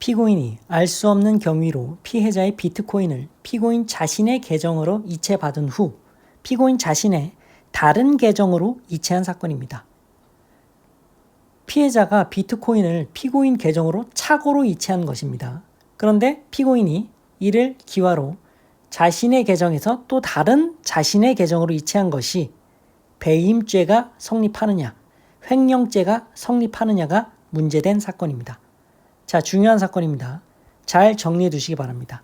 피고인이 알 수 없는 경위로 피해자의 비트코인을 피고인 자신의 계정으로 이체받은 후 피고인 자신의 다른 계정으로 이체한 사건입니다. 피해자가 비트코인을 피고인 계정으로 착오로 이체한 것입니다. 그런데 피고인이 이를 기화로 자신의 계정에서 또 다른 자신의 계정으로 이체한 것이 배임죄가 성립하느냐, 횡령죄가 성립하느냐가 문제된 사건입니다. 자, 중요한 사건입니다. 잘 정리해 두시기 바랍니다.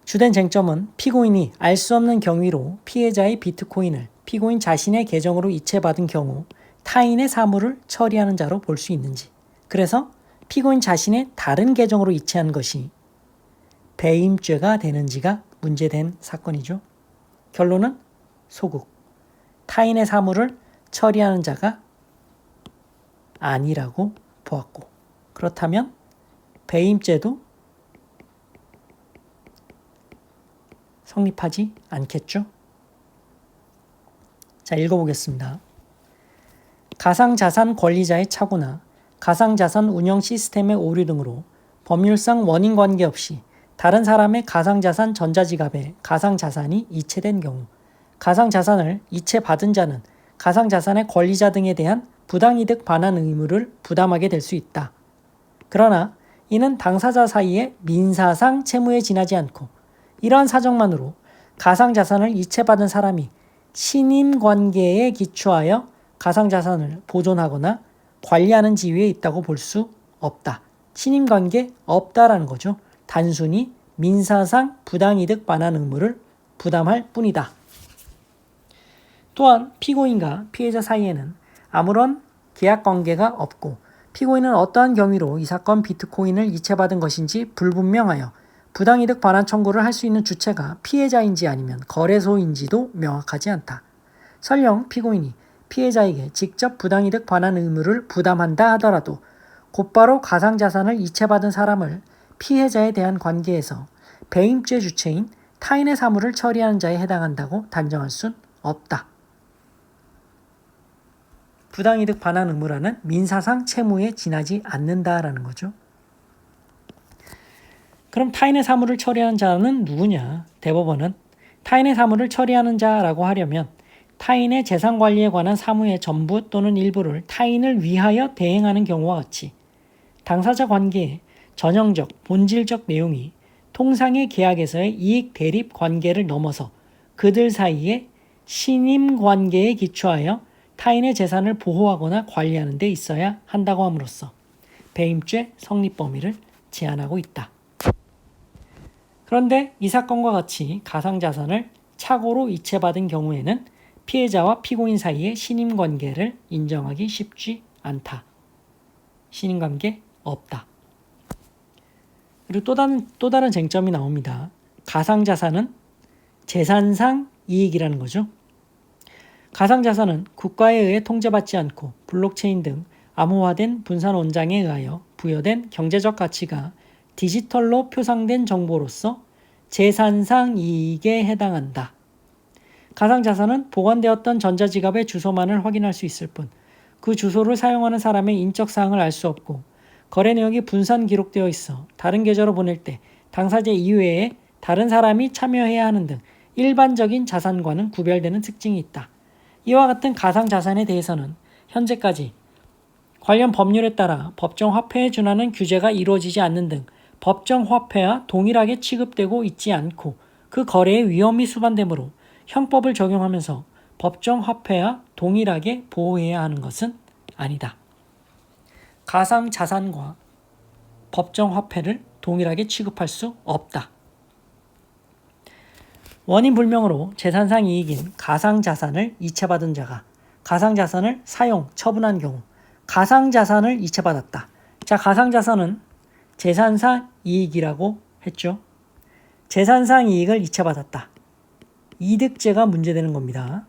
주된 쟁점은 피고인이 알 수 없는 경위로 피해자의 비트코인을 피고인 자신의 계정으로 이체받은 경우 타인의 사물을 처리하는 자로 볼 수 있는지, 그래서 피고인 자신의 다른 계정으로 이체한 것이 배임죄가 되는지가 문제된 사건이죠. 결론은 소극, 타인의 사물을 처리하는 자가 아니라고 보았고, 그렇다면 배임죄도 성립하지 않겠죠? 자, 읽어보겠습니다. 가상자산 권리자의 착오나 가상자산 운영 시스템의 오류 등으로 법률상 원인 관계없이 다른 사람의 가상자산 전자지갑에 가상자산이 이체된 경우 가상자산을 이체받은 자는 가상자산의 권리자 등에 대한 부당이득 반환 의무를 부담하게 될 수 있다. 그러나 이는 당사자 사이의 민사상 채무에 지나지 않고 이러한 사정만으로 가상자산을 이체받은 사람이 신임관계에 기초하여 가상자산을 보존하거나 관리하는 지위에 있다고 볼 수 없다. 신임관계 없다라는 거죠. 단순히 민사상 부당이득 반환 의무를 부담할 뿐이다. 또한 피고인과 피해자 사이에는 아무런 계약관계가 없고 피고인은 어떠한 경위로 이 사건 비트코인을 이체받은 것인지 불분명하여 부당이득 반환 청구를 할 수 있는 주체가 피해자인지 아니면 거래소인지도 명확하지 않다. 설령 피고인이 피해자에게 직접 부당이득 반환 의무를 부담한다 하더라도 곧바로 가상자산을 이체받은 사람을 피해자에 대한 관계에서 배임죄 주체인 타인의 사물을 처리하는 자에 해당한다고 단정할 순 없다. 부당이득 반환 의무라는 민사상 채무에 지나지 않는다라는 거죠. 그럼 타인의 사물을 처리하는 자는 누구냐? 대법원은 타인의 사물을 처리하는 자라고 하려면 타인의 재산 관리에 관한 사무의 전부 또는 일부를 타인을 위하여 대행하는 경우와 같이 당사자 관계의 전형적, 본질적 내용이 통상의 계약에서의 이익 대립 관계를 넘어서 그들 사이의 신임 관계에 기초하여 타인의 재산을 보호하거나 관리하는 데 있어야 한다고 함으로써 배임죄 성립 범위를 제한하고 있다. 그런데 이 사건과 같이 가상자산을 착오로 이체받은 경우에는 피해자와 피고인 사이의 신임관계를 인정하기 쉽지 않다. 신임관계 없다. 그리고 또 다른 쟁점이 나옵니다. 가상자산은 재산상 이익이라는 거죠. 가상자산은 국가에 의해 통제받지 않고 블록체인 등 암호화된 분산 원장에 의하여 부여된 경제적 가치가 디지털로 표상된 정보로서 재산상 이익에 해당한다. 가상자산은 보관되었던 전자지갑의 주소만을 확인할 수 있을 뿐 그 주소를 사용하는 사람의 인적사항을 알 수 없고 거래 내역이 분산 기록되어 있어 다른 계좌로 보낼 때 당사자 이외에 다른 사람이 참여해야 하는 등 일반적인 자산과는 구별되는 특징이 있다. 이와 같은 가상자산에 대해서는 현재까지 관련 법률에 따라 법정 화폐에 준하는 규제가 이루어지지 않는 등 법정 화폐와 동일하게 취급되고 있지 않고 그 거래의 위험이 수반되므로 형법을 적용하면서 법정 화폐와 동일하게 보호해야 하는 것은 아니다. 가상자산과 법정 화폐를 동일하게 취급할 수 없다. 원인 불명으로 재산상 이익인 가상자산을 이체받은 자가 가상자산을 사용, 처분한 경우 가상자산을 이체받았다. 자, 가상자산은 재산상 이익이라고 했죠. 재산상 이익을 이체받았다. 이득죄가 문제되는 겁니다.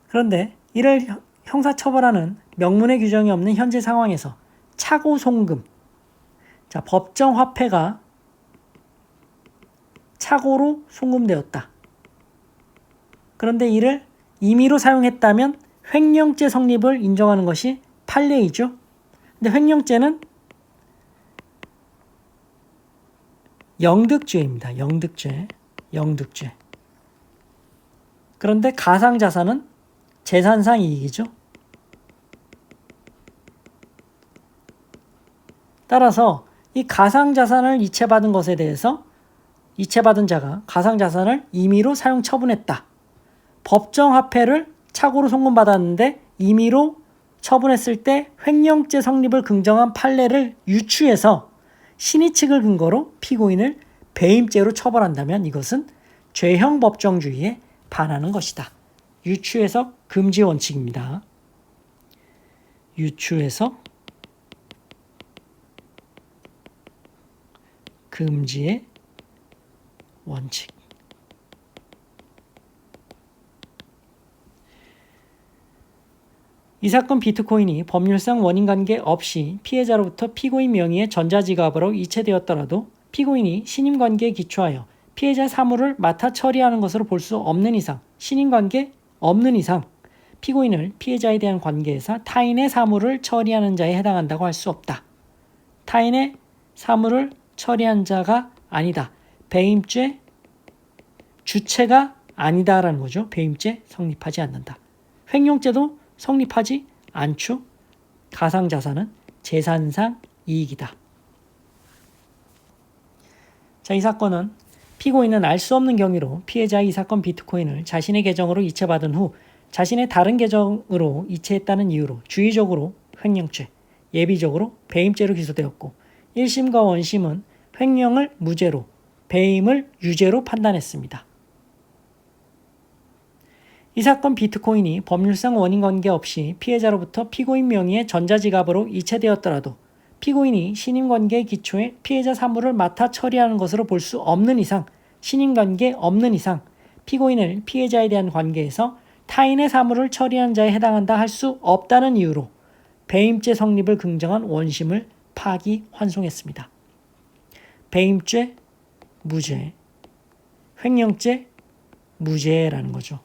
그런데 이를 형사처벌하는 명문의 규정이 없는 현재 상황에서 착오 송금, 자, 법정 화폐가 착오로 송금되었다. 그런데 이를 임의로 사용했다면 횡령죄 성립을 인정하는 것이 판례이죠. 근데 횡령죄는 영득죄입니다. 영득죄. 영득죄. 그런데 가상자산은 재산상 이익이죠. 따라서 이 가상자산을 이체받은 것에 대해서 이체받은 자가 가상자산을 임의로 사용 처분했다. 법정화폐를 착오로 송금받았는데 임의로 처분했을 때 횡령죄 성립을 긍정한 판례를 유추해서 신의 측을 근거로 피고인을 배임죄로 처벌한다면 이것은 죄형 법정주의에 반하는 것이다. 유추해석 금지 원칙입니다. 유추해석 금지의 원칙. 이 사건 비트코인이 법률상 원인관계 없이 피해자로부터 피고인 명의의 전자지갑으로 이체되었더라도 피고인이 신임관계에 기초하여 피해자 사물을 맡아 처리하는 것으로 볼 수 없는 이상, 신임관계 없는 이상 피고인을 피해자에 대한 관계에서 타인의 사물을 처리하는 자에 해당한다고 할 수 없다. 타인의 사물을 처리한 자가 아니다. 배임죄 주체가 아니다라는 거죠. 배임죄 성립하지 않는다. 횡령죄도 성립하지 않죠. 가상자산은 재산상 이익이다. 자, 이 사건은 피고인은 알 수 없는 경위로 피해자의 이 사건 비트코인을 자신의 계정으로 이체받은 후 자신의 다른 계정으로 이체했다는 이유로 주의적으로 횡령죄, 예비적으로 배임죄로 기소되었고 1심과 원심은 횡령을 무죄로, 배임을 유죄로 판단했습니다. 이 사건 비트코인이 법률상 원인관계 없이 피해자로부터 피고인 명의의 전자지갑으로 이체되었더라도 피고인이 신임관계의 기초에 피해자 사물을 맡아 처리하는 것으로 볼 수 없는 이상, 신임관계 없는 이상 피고인을 피해자에 대한 관계에서 타인의 사물을 처리한 자에 해당한다 할 수 없다는 이유로 배임죄 성립을 긍정한 원심을 파기환송했습니다. 배임죄 무죄, 횡령죄 무죄라는 거죠.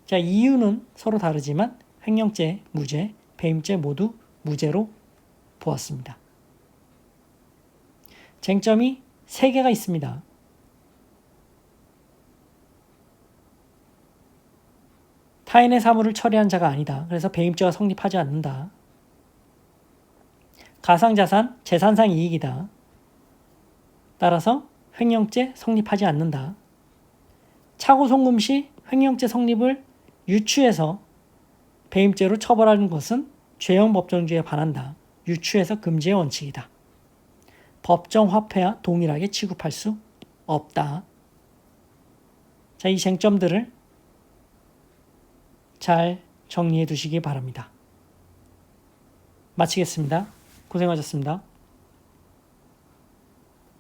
자, 이유는 서로 다르지만 횡령죄 무죄, 배임죄 모두 무죄로 보았습니다. 쟁점이 3개가 있습니다. 타인의 사물을 처리한 자가 아니다. 그래서 배임죄가 성립하지 않는다. 가상자산, 재산상 이익이다. 따라서 횡령죄 성립하지 않는다. 착오 송금 시 횡령죄 성립을 유추해서 배임죄로 처벌하는 것은 죄형 법정주의에 반한다. 유추해서 금지의 원칙이다. 법정화폐와 동일하게 취급할 수 없다. 자, 이 쟁점들을 잘 정리해 두시기 바랍니다. 마치겠습니다. 고생하셨습니다.